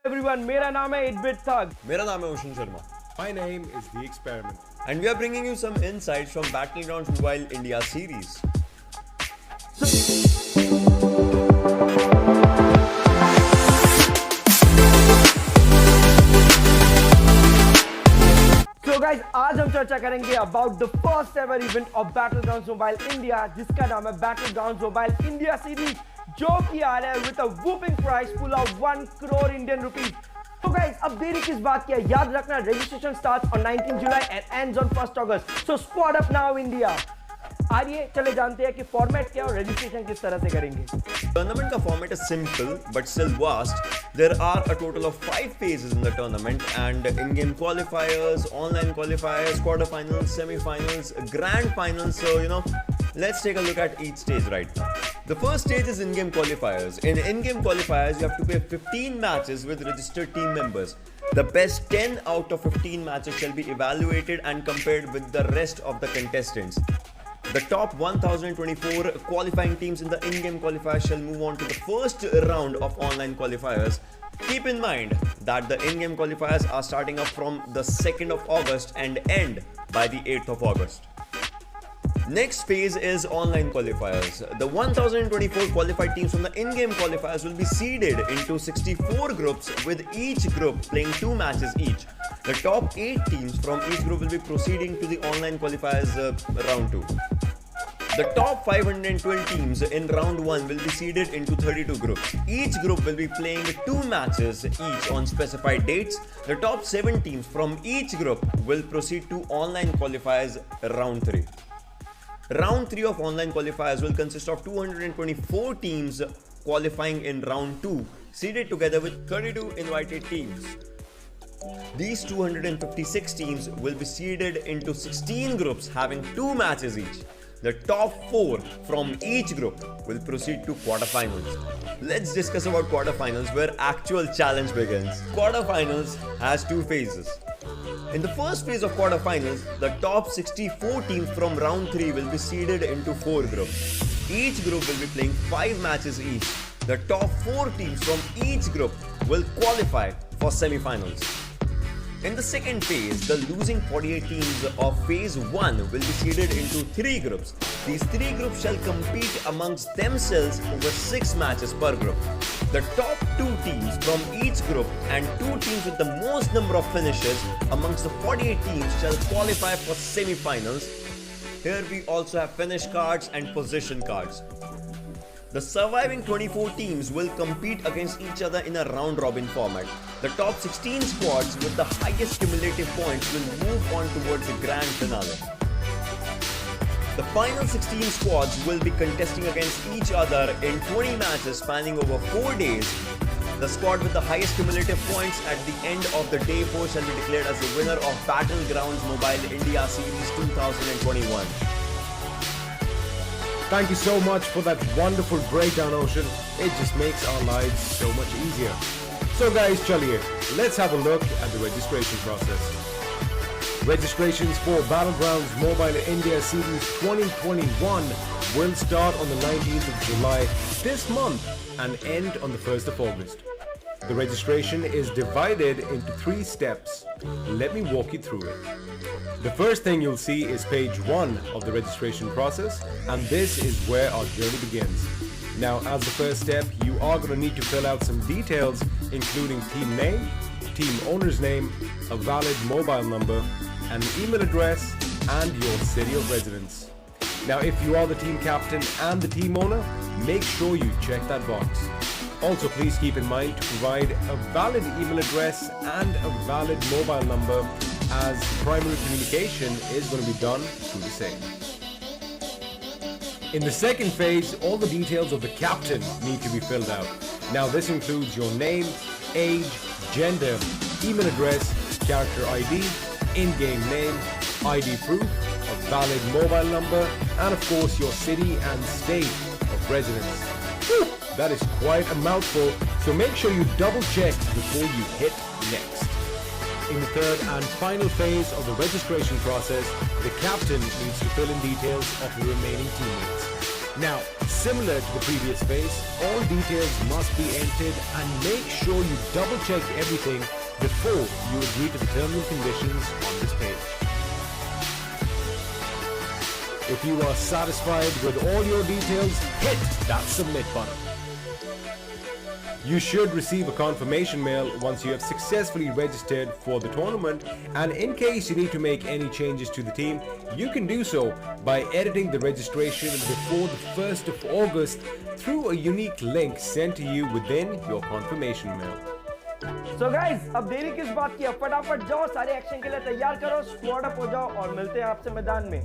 Everyone, मेरा नाम है 8-bit thug. मेरा नाम है ocean Sharma. My name is The Experiment. And we are bringing you some insights from Battlegrounds Mobile India series. So guys, आज हम चर्चा करेंगे about the first ever event of Battlegrounds Mobile India, जिसका नाम है Battlegrounds Mobile India series, जो कि आ रहा है with a whooping prize full of 1 crore Indian rupees. So guys, अब देरी किस बात की है? याद रखना, registration starts on 19 July and ends on 1st August. So squad up now India. आइए चले जानते हैं कि फॉर्मेट क्या और रजिस्ट्रेशन किस तरह से करेंगे. Tournament का format is simple but still vast. There are a total of 5 phases in the tournament and in-game qualifiers, online qualifiers, quarterfinals, semi-finals, grand finals. So let's take a look at each stage right now. The first stage is in-game qualifiers. In in-game qualifiers, you have to play 15 matches with registered team members. The best 10 out of 15 matches shall be evaluated and compared with the rest of the contestants. The top 1024 qualifying teams in the in-game qualifiers shall move on to the first round of online qualifiers. Keep in mind that the in-game qualifiers are starting up from the 2nd of August and end by the 8th of August. Next phase is online qualifiers. The 1024 qualified teams from the in-game qualifiers will be seeded into 64 groups, with each group playing 2 matches each. The top 8 teams from each group will be proceeding to the online qualifiers round 2. The top 512 teams in round 1 will be seeded into 32 groups. Each group will be playing 2 matches each on specified dates. The top 7 teams from each group will proceed to online qualifiers round 3. Round 3 of online qualifiers will consist of 224 teams qualifying in round 2, seeded together with 32 invited teams. These 256 teams will be seeded into 16 groups having 2 matches each. The top 4 from each group will proceed to quarterfinals. Let's discuss about quarterfinals, where actual challenge begins. Quarterfinals has 2 phases. In the first phase of quarterfinals, the top 64 teams from round 3 will be seeded into 4 groups. Each group will be playing 5 matches each. The top 4 teams from each group will qualify for semi-finals. In the second phase, the losing 48 teams of phase 1 will be seeded into 3 groups. These 3 groups shall compete amongst themselves over 6 matches per group. The top 2 teams from each group and 2 teams with the most number of finishes amongst the 48 teams shall qualify for semi-finals. Here we also have finish cards and position cards. The surviving 24 teams will compete against each other in a round-robin format. The top 16 squads with the highest cumulative points will move on towards the grand finale. The final 16 squads will be contesting against each other in 20 matches spanning over 4 days. The squad with the highest cumulative points at the end of the day 4 shall be declared as the winner of Battlegrounds Mobile India Series 2021. Thank you so much for that wonderful breakdown, Ocean. It just makes our lives so much easier. So guys, chaliye, let's have a look at the registration process. Registrations for Battlegrounds Mobile India Series 2021 will start on the 19th of July this month and end on the 1st of August. The registration is divided into 3 steps. Let me walk you through it. The first thing you'll see is page 1 of the registration process, and this is where our journey begins. Now, as the first step, you are going to need to fill out some details, including team name, team owner's name, a valid mobile number, an email address, and your city of residence. Now, if you are the team captain and the team owner, make sure you check that box. Also, please keep in mind to provide a valid email address and a valid mobile number, as primary communication is going to be done through the same. In the second phase, all the details of the captain need to be filled out. Now, this includes your name, age, gender, email address, character ID, in-game name, ID proof, a valid mobile number, and of course your city and state of residence. Whew, that is quite a mouthful, so make sure you double check before you hit next. In the third and final phase of the registration process, the captain needs to fill in details of the remaining teammates. Now, similar to the previous phase, all details must be entered and make sure you double check everything before you agree to the terms and conditions on this page. If you are satisfied with all your details, hit that submit button. You should receive a confirmation mail once you have successfully registered for the tournament, and in case you need to make any changes to the team, you can do so by editing the registration before the 1st of August through a unique link sent to you within your confirmation mail. So guys, अब देरी किस बात की है, फटाफट जाओ, सारे action के लिए तैयार करो, स्क्वाड अप हो जाओ और मिलते हैं आपसे मैदान में।